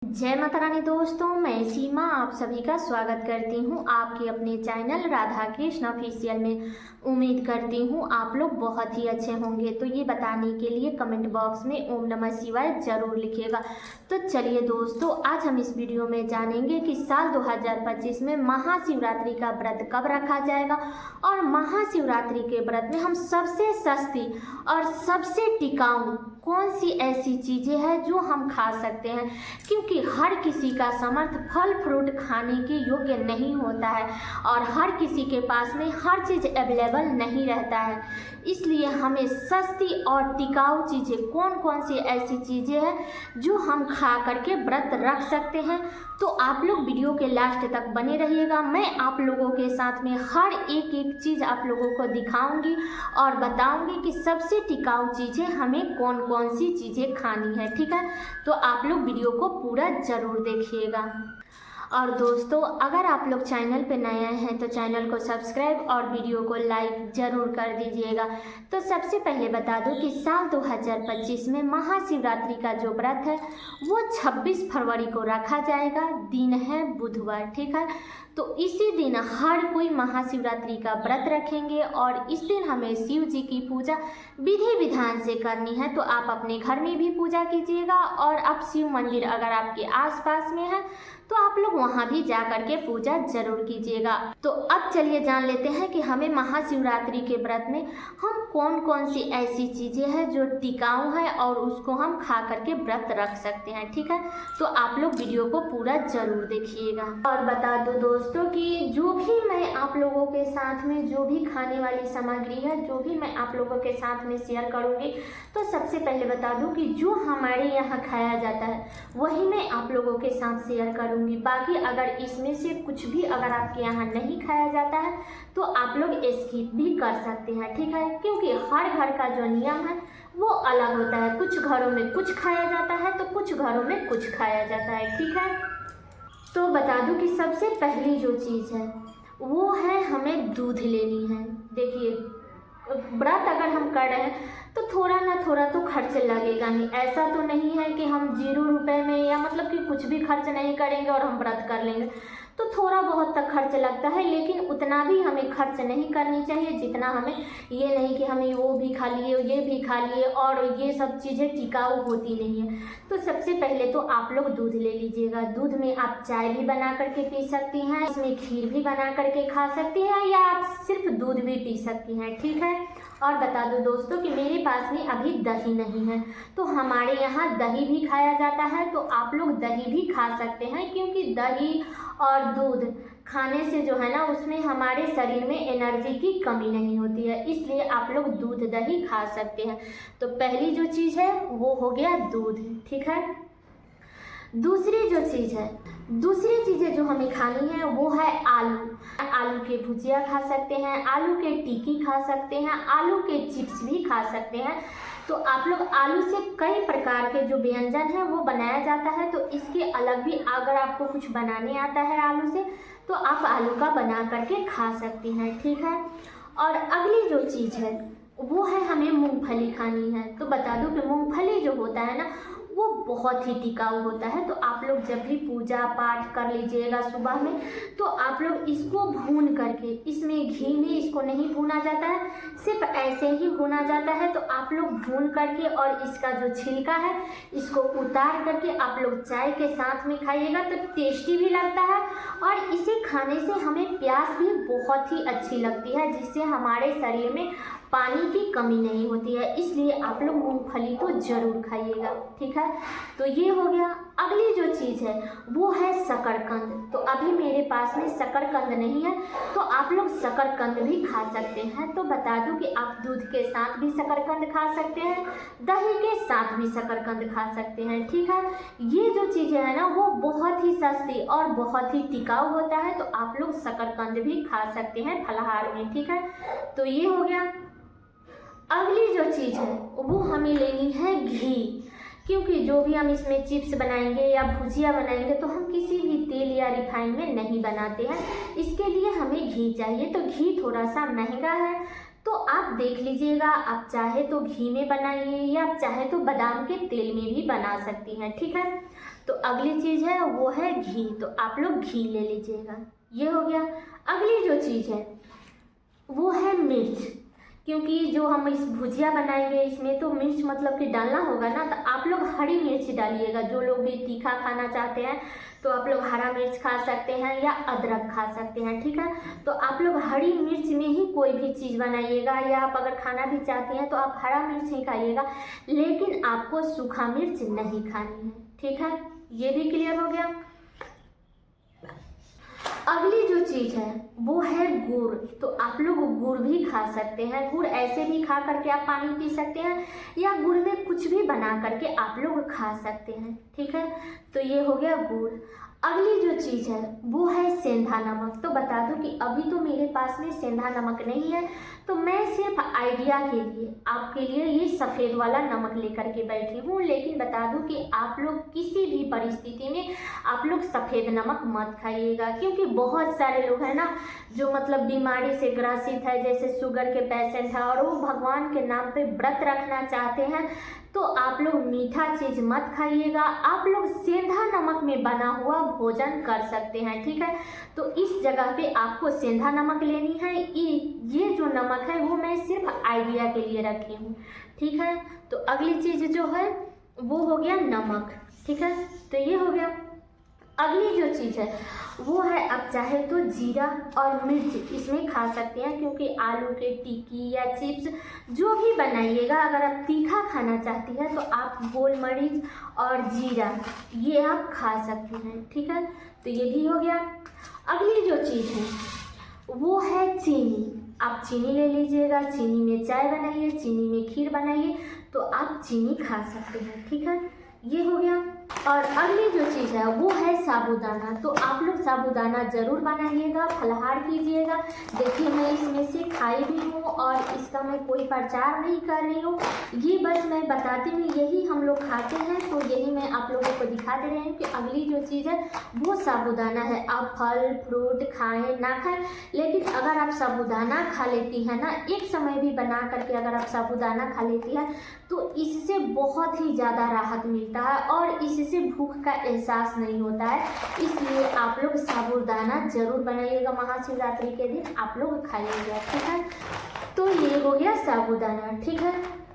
जय माता रानी दोस्तों, मैं सीमा आप सभी का स्वागत करती हूँ आपके अपने चैनल राधा कृष्ण ऑफिशियल में। उम्मीद करती हूँ आप लोग बहुत ही अच्छे होंगे। तो ये बताने के लिए कमेंट बॉक्स में ओम नमः शिवाय जरूर लिखिएगा। तो चलिए दोस्तों, आज हम इस वीडियो में जानेंगे कि साल 2025 में महाशिवरात्रि का व्रत कब रखा जाएगा और महाशिवरात्रि के व्रत में हम सबसे सस्ती और सबसे टिकाऊ कौन सी ऐसी चीज़ें हैं जो हम खा सकते हैं, क्योंकि हर किसी का समर्थ फल फ्रूट खाने के योग्य नहीं होता है और हर किसी के पास में हर चीज़ अवेलेबल नहीं रहता है। इसलिए हमें सस्ती और टिकाऊ चीज़ें कौन कौन सी ऐसी चीज़ें हैं जो हम खा करके व्रत रख सकते हैं। तो आप लोग वीडियो के लास्ट तक बने रहिएगा। मैं आप लोगों के साथ में हर एक चीज़ आप लोगों को दिखाऊंगी और बताऊंगी कि सबसे टिकाऊ चीज़ें हमें कौन कौन सी चीज़ें खानी है। ठीक है, तो आप लोग वीडियो को पूरा ज़रूर देखिएगा। और दोस्तों, अगर आप लोग चैनल पे नए हैं तो चैनल को सब्सक्राइब और वीडियो को लाइक ज़रूर कर दीजिएगा। तो सबसे पहले बता दूं कि साल 2025 में महाशिवरात्रि का जो व्रत है वो 26 फरवरी को रखा जाएगा। दिन है बुधवार। ठीक है, तो इसी दिन हर कोई महाशिवरात्रि का व्रत रखेंगे और इस दिन हमें शिव जी की पूजा विधि विधान से करनी है। तो आप अपने घर में भी पूजा कीजिएगा और अब शिव मंदिर अगर आपके आसपास में है तो आप लोग वहां भी जा करके पूजा जरूर कीजिएगा। तो अब चलिए जान लेते हैं कि हमें महाशिवरात्रि के व्रत में हम कौन कौन सी ऐसी चीज़ें हैं जो टिकाऊ है और उसको हम खा करके व्रत रख सकते हैं। ठीक है, तो आप लोग वीडियो को पूरा जरूर देखिएगा। और बता दो दोस्तों कि जो भी मैं आप लोगों के साथ में जो भी खाने वाली सामग्री है जो भी मैं आप लोगों के साथ में शेयर करूँगी, तो सबसे पहले बता दूँ कि जो हमारे यहाँ खाया जाता है वही मैं आप लोगों के साथ शेयर करूँगी। बाकी अगर इसमें से कुछ भी अगर आपके यहाँ नहीं खाया जाता है तो आप लोग स्किप भी कर सकते हैं। ठीक है, क्योंकि हर घर का जो नियम है वो अलग होता है। कुछ घरों में कुछ खाया जाता है तो कुछ घरों में कुछ खाया जाता है। ठीक है, तो बता दूं कि सबसे पहली जो चीज़ है वो है हमें दूध लेनी है। देखिए, व्रत अगर हम कर रहे हैं तो थोड़ा ना थोड़ा तो खर्च लगेगा ही। ऐसा तो नहीं है कि हम 0 रुपए में या मतलब कि कुछ भी खर्च नहीं करेंगे और हम व्रत कर लेंगे। तो थोड़ा बहुत तक खर्च लगता है, लेकिन उतना भी हमें खर्च नहीं करनी चाहिए जितना हमें, ये नहीं कि हमें वो भी खा लिए ये भी खा लिए और ये सब चीज़ें टिकाऊ होती नहीं है। तो सबसे पहले तो आप लोग दूध ले लीजिएगा। दूध में आप चाय भी बना करके पी सकती हैं, इसमें खीर भी बना करके खा सकती हैं या आप सिर्फ दूध भी पी सकती हैं। ठीक है, और बता दो दोस्तों कि मेरे पास में अभी दही नहीं है, तो हमारे यहाँ दही भी खाया जाता है। तो आप लोग दही भी खा सकते हैं, क्योंकि दही और दूध खाने से जो है ना उसमें हमारे शरीर में एनर्जी की कमी नहीं होती है, इसलिए आप लोग दूध दही खा सकते हैं। तो पहली जो चीज़ है वो हो गया दूध। ठीक है, दूसरी जो चीज़ है, दूसरी चीज़ें जो हमें खानी है वो है आलू। आलू के भुजिया खा सकते हैं, आलू के टिक्की खा सकते हैं, आलू के चिप्स भी खा सकते हैं। तो आप लोग आलू से कई प्रकार के जो व्यंजन है वो बनाया जाता है। तो इसके अलग भी अगर आपको कुछ बनाने आता है आलू से तो आप आलू का बना करके खा सकती हैं। ठीक है, और अगली जो चीज़ है वो है हमें मूंगफली खानी है। तो बता दूं कि मूंगफली जो होता है ना वो बहुत ही टिकाऊ होता है। तो आप लोग जब भी पूजा पाठ कर लीजिएगा सुबह में, तो आप लोग इसको भून करके, इसमें घी में इसको नहीं भूना जाता है, सिर्फ ऐसे ही भूना जाता है। तो आप लोग भून करके और इसका जो छिलका है इसको उतार करके आप लोग चाय के साथ में खाइएगा तो टेस्टी भी लगता है और इसे खाने से हमें प्यास भी बहुत ही अच्छी लगती है, जिससे हमारे शरीर में पानी की कमी नहीं होती है। इसलिए आप लोग मूंगफली को जरूर खाइएगा। ठीक है, तो ये हो गया। अगली जो चीज़ है वो है शकरकंद। तो अभी मेरे पास में शकरकंद नहीं है, तो आप लोग शकरकंद भी खा सकते हैं। तो बता दूं कि आप दूध के साथ भी शकरकंद खा सकते हैं, दही के साथ भी शकरकंद खा सकते हैं। ठीक है, ये जो चीज़ें हैं ना वो बहुत ही सस्ती और बहुत ही टिकाऊ होता है। तो आप लोग शकरकंद भी खा सकते हैं फलाहार में। ठीक है, तो ये हो गया। अगली जो चीज़ है वो हमें लेनी है घी, क्योंकि जो भी हम इसमें चिप्स बनाएंगे या भुजिया बनाएंगे तो हम किसी भी तेल या रिफाइन में नहीं बनाते हैं। इसके लिए हमें घी चाहिए। तो घी थोड़ा सा महंगा है, तो आप देख लीजिएगा, आप चाहे तो घी में बनाइए या आप चाहे तो बादाम के तेल में भी बना सकती हैं। ठीक है, तो अगली चीज़ है वो है घी, तो आप लोग घी ले लीजिएगा। ये हो गया। अगली जो चीज़ है वो है मिर्च, क्योंकि जो हम इस भुजिया बनाएंगे इसमें तो मिर्च मतलब कि डालना होगा ना, तो आप लोग हरी मिर्च डालिएगा। जो लोग भी तीखा खाना चाहते हैं तो आप लोग हरा मिर्च खा सकते हैं या अदरक खा सकते हैं, ठीक है। तो आप लोग हरी मिर्च में ही कोई भी चीज़ बनाइएगा, या आप अगर खाना भी चाहते हैं तो आप हरा मिर्च ही खाइएगा, लेकिन आपको सूखा मिर्च नहीं खानी है, ठीक है। ये भी क्लियर हो गया। अगली जो चीज़ है वो है गुड़, तो आप लोग गुड़ भी खा सकते हैं। गुड़ ऐसे भी खा करके आप पानी पी सकते हैं, या गुड़ में कुछ भी बना करके आप लोग खा सकते हैं, ठीक है। तो ये हो गया गुड़। अगली जो चीज़ है वो है सेंधा नमक। तो बता दूं कि अभी तो मेरे पास में सेंधा नमक नहीं है, तो मैं सिर्फ आइडिया के लिए आपके लिए ये सफ़ेद वाला नमक लेकर के बैठी हूँ। लेकिन बता दूं कि आप लोग किसी भी परिस्थिति में आप लोग सफ़ेद नमक मत खाइएगा, क्योंकि बहुत सारे लोग हैं ना जो मतलब बीमारी से ग्रसित है, जैसे शुगर के पेशेंट है, और वो भगवान के नाम पे व्रत रखना चाहते हैं, तो आप लोग मीठा चीज़ मत खाइएगा। आप लोग सेंधा नमक में बना हुआ भोजन कर सकते हैं, ठीक है। तो इस जगह पे आपको सेंधा नमक लेनी है। ये जो नमक है वो मैं सिर्फ आइडिया के लिए रखी हूँ, ठीक है। तो अगली चीज़ जो है वो हो गया नमक, ठीक है। तो ये हो गया। अगली जो चीज़ है वो है, आप चाहे तो जीरा और मिर्च इसमें खा सकते हैं, क्योंकि आलू के टिक्की या चिप्स जो भी बनाइएगा, अगर आप तीखा खाना चाहती हैं तो आप गोल मरीच और जीरा ये आप खा सकते हैं, ठीक है। तो ये भी हो गया। अगली जो चीज़ है वो है चीनी। आप चीनी ले लीजिएगा, चीनी में चाय बनाइए, चीनी में खीर बनाइए, तो आप चीनी खा सकते हैं, ठीक है। ये हो गया। और अगली जो चीज़ है वो है साबूदाना। तो आप लोग साबूदाना ज़रूर बनाइएगा, फलाहार कीजिएगा। देखिए मैं इसमें से खाई भी हूँ और इसका मैं कोई प्रचार नहीं कर रही हूँ, ये बस मैं बताती हूँ यही हम लोग खाते हैं, तो यही मैं आप लोगों को दिखा दे रही हूँ कि अगली जो चीज़ है वो साबूदाना है। आप फल फ्रूट खाएँ ना खाएँ, लेकिन अगर आप साबूदाना खा लेती हैं ना, एक समय भी बना करके अगर आप साबूदाना खा लेती हैं तो इससे बहुत ही ज़्यादा राहत मिलता है और इससे भूख का एहसास नहीं होता है। इसलिए आप लोग साबूदाना जरूर बनाइएगा, महाशिवरात्रि के दिन आप लोग खाइएगा, ठीक है। तो ये हो गया साबूदाना, ठीक है।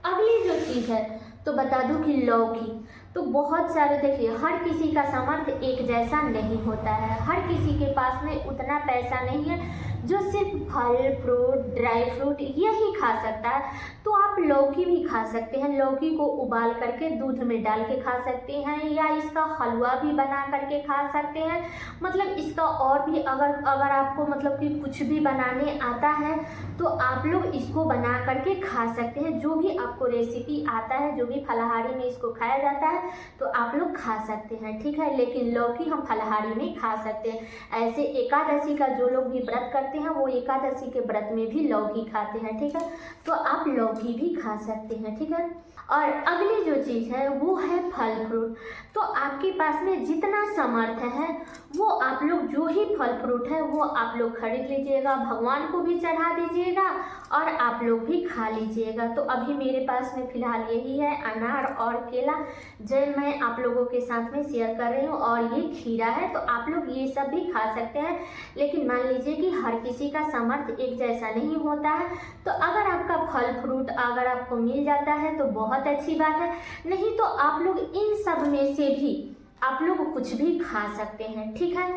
अगली जो चीज़ है तो बता दूं कि लौकी। तो बहुत सारे, देखिए हर किसी का सामर्थ्य एक जैसा नहीं होता है, हर किसी के पास में उतना पैसा नहीं है जो सिर्फ फल फ्रूट ड्राई फ्रूट यही खा सकता है। तो आप लौकी भी खा सकते हैं। लौकी को उबाल करके दूध में डाल के खा सकते हैं, या इसका हलवा भी बना करके खा सकते हैं। मतलब इसका और भी अगर आपको मतलब कि कुछ भी बनाने आता है तो आप लोग इसको बना करके खा सकते हैं। जो भी आपको रेसिपी आता है, जो भी फलाहारी में इसको खाया जाता है तो आप लोग खा सकते हैं, ठीक है। लेकिन लौकी हम फलाहारी में खा सकते हैं। ऐसे एकादशी का जो लोग भी व्रत करते हैं वो एकादशी के व्रत में भी लौकी खाते हैं, ठीक है। तो आप लौकी भी खा सकते हैं, ठीक है। और अगली जो चीज़ है वो है फल फ्रूट। तो आपके पास में जितना सामर्थ्य है वो आप लोग जो ही फल फ्रूट है वो आप लोग खरीद लीजिएगा, भगवान को भी चढ़ा दीजिएगा और आप लोग भी खा लीजिएगा। तो अभी मेरे पास में फ़िलहाल यही है, अनार और केला, जो मैं आप लोगों के साथ में शेयर कर रही हूँ, और ये खीरा है। तो आप लोग ये सब भी खा सकते हैं, लेकिन मान लीजिए कि हर किसी का सामर्थ्य एक जैसा नहीं होता है। तो अगर आपका फल फ्रूट अगर आपको मिल जाता है तो बहुत अच्छी बात है, नहीं तो आप लोग इन सब में से भी आप लोग कुछ भी खा सकते हैं, ठीक है।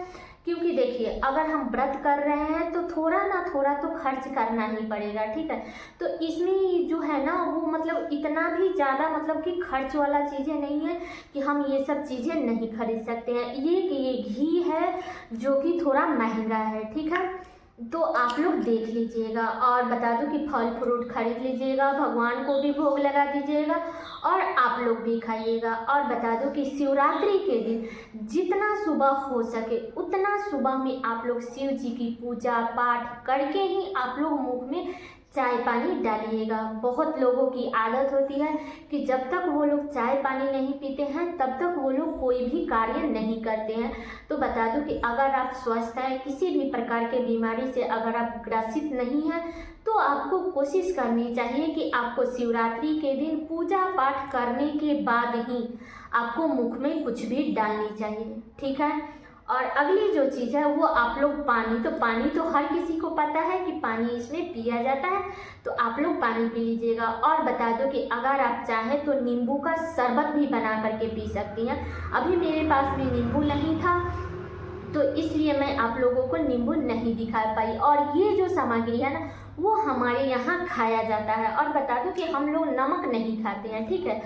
क्योंकि देखिए अगर हम व्रत कर रहे हैं तो थोड़ा ना थोड़ा तो खर्च करना ही पड़ेगा, ठीक है। तो इसमें जो है ना वो मतलब इतना भी ज़्यादा मतलब कि खर्च वाला चीज़ें नहीं है कि हम ये सब चीज़ें नहीं खरीद सकते हैं। ये घी है जो कि थोड़ा महंगा है, ठीक है। तो आप लोग देख लीजिएगा, और बता दूं कि फल फ्रूट खरीद लीजिएगा, भगवान को भी भोग लगा दीजिएगा और आप लोग भी खाइएगा। और बता दूं कि शिवरात्रि के दिन जितना सुबह हो सके उतना सुबह में आप लोग शिव जी की पूजा पाठ करके ही आप लोग मुख में चाय पानी डालिएगा। बहुत लोगों की आदत होती है कि जब तक वो लोग चाय पानी नहीं पीते हैं तब तक वो लोग कोई भी कार्य नहीं करते हैं। तो बता दूं कि अगर आप स्वस्थ हैं, किसी भी प्रकार के बीमारी से अगर आप ग्रसित नहीं हैं, तो आपको कोशिश करनी चाहिए कि आपको शिवरात्रि के दिन पूजा पाठ करने के बाद ही आपको मुख में कुछ भी डालनी चाहिए, ठीक है। और अगली जो चीज़ है वो आप लोग पानी तो हर किसी को पता है कि पानी इसमें पिया जाता है, तो आप लोग पानी पी लीजिएगा। और बता दो कि अगर आप चाहें तो नींबू का शरबत भी बना करके पी सकती हैं। अभी मेरे पास में नींबू नहीं था तो इसलिए मैं आप लोगों को नींबू नहीं दिखा पाई। और ये जो सामग्री है ना वो हमारे यहाँ खाया जाता है। और बता दूं कि हम लोग नमक नहीं खाते हैं, ठीक है,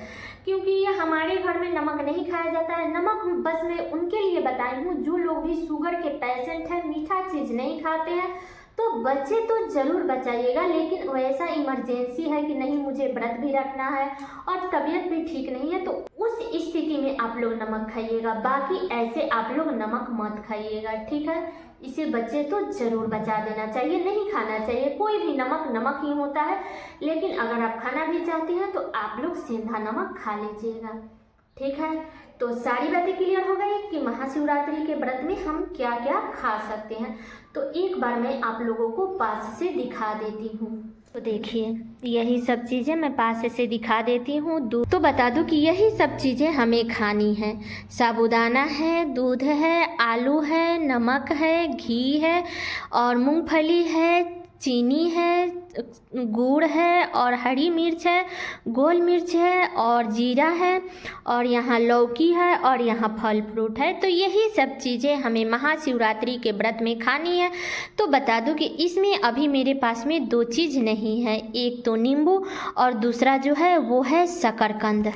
क्योंकि ये हमारे घर में नमक नहीं खाया जाता है। नमक बस मैं उनके लिए बताई हूँ जो लोग भी शुगर के पेशेंट हैं, मीठा चीज़ नहीं खाते हैं, तो बच्चे तो ज़रूर बचाइएगा। लेकिन वैसा इमरजेंसी है कि नहीं मुझे व्रत भी रखना है और तबीयत भी ठीक नहीं है, तो उस स्थिति में आप लोग नमक खाइएगा। बाकी ऐसे आप लोग नमक मत खाइएगा, ठीक है। इसे बच्चे तो ज़रूर बचा देना चाहिए, नहीं खाना चाहिए। कोई भी नमक नमक ही होता है, लेकिन अगर आप खाना भी चाहते हैं तो आप लोग सेंधा नमक खा लीजिएगा, ठीक है। तो सारी बातें क्लियर हो गई कि महाशिवरात्रि के व्रत में हम क्या क्या खा सकते हैं। तो एक बार मैं आप लोगों को पास से दिखा देती हूँ। तो देखिए यही सब चीज़ें मैं पास से दिखा देती हूँ। दूध तो बता दूँ कि यही सब चीज़ें हमें खानी है। साबूदाना है, दूध है, आलू है, नमक है, घी है और मूंगफली है, चीनी है, गुड़ है और हरी मिर्च है, गोल मिर्च है और जीरा है और यहाँ लौकी है और यहाँ फल फ्रूट है। तो यही सब चीज़ें हमें महाशिवरात्रि के व्रत में खानी है। तो बता दूं कि इसमें अभी मेरे पास में दो चीज़ नहीं है, एक तो नींबू और दूसरा जो है वो है शकरकंद।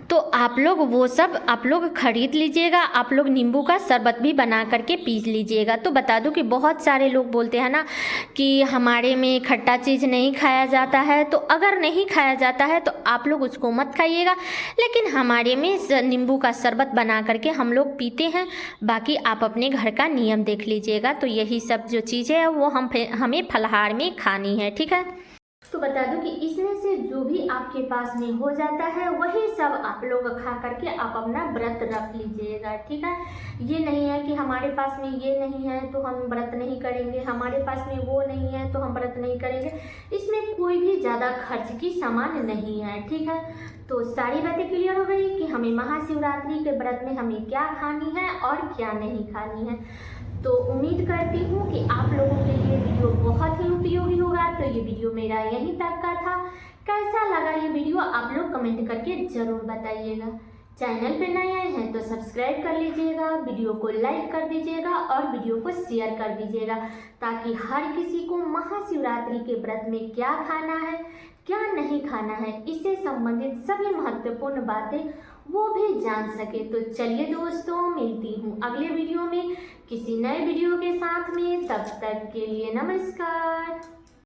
तो आप लोग वो सब आप लोग खरीद लीजिएगा। आप लोग नींबू का शरबत भी बना करके पी लीजिएगा। तो बता दूं कि बहुत सारे लोग बोलते हैं ना कि हमारे में खट्टा चीज़ नहीं खाया जाता है, तो अगर नहीं खाया जाता है तो आप लोग उसको मत खाइएगा। लेकिन हमारे में नींबू का शरबत बना करके हम लोग पीते हैं। बाकी आप अपने घर का नियम देख लीजिएगा। तो यही सब जो चीज़ें है वो हमें फलाहार में खानी है, ठीक है। तो बता दूं कि इसमें से जो भी आपके पास में हो जाता है वही सब आप लोग खा करके आप अपना व्रत रख लीजिएगा, ठीक है। ये नहीं है कि हमारे पास में ये नहीं है तो हम व्रत नहीं करेंगे, हमारे पास में वो नहीं है तो हम व्रत नहीं करेंगे। इसमें कोई भी ज़्यादा खर्च की सामान नहीं है, ठीक है। तो सारी बातें क्लियर हो गई कि हमें महाशिवरात्रि के व्रत में हमें क्या खानी है और क्या नहीं खानी है। तो उम्मीद करती हूँ कि आप लोगों के लिए वीडियो बहुत ही उपयोगी होगा। तो ये वीडियो मेरा यहीं तक का था। कैसा लगा ये वीडियो आप लोग कमेंट करके ज़रूर बताइएगा। चैनल पे नए आए हैं तो सब्सक्राइब कर लीजिएगा, वीडियो को लाइक कर दीजिएगा और वीडियो को शेयर कर दीजिएगा, ताकि हर किसी को महाशिवरात्रि के व्रत में क्या खाना है क्या नहीं खाना है, इससे संबंधित सभी महत्वपूर्ण बातें वो भी जान सके। तो चलिए दोस्तों, मिलती हूँ अगले वीडियो में किसी नए वीडियो के साथ में। तब तक के लिए नमस्कार।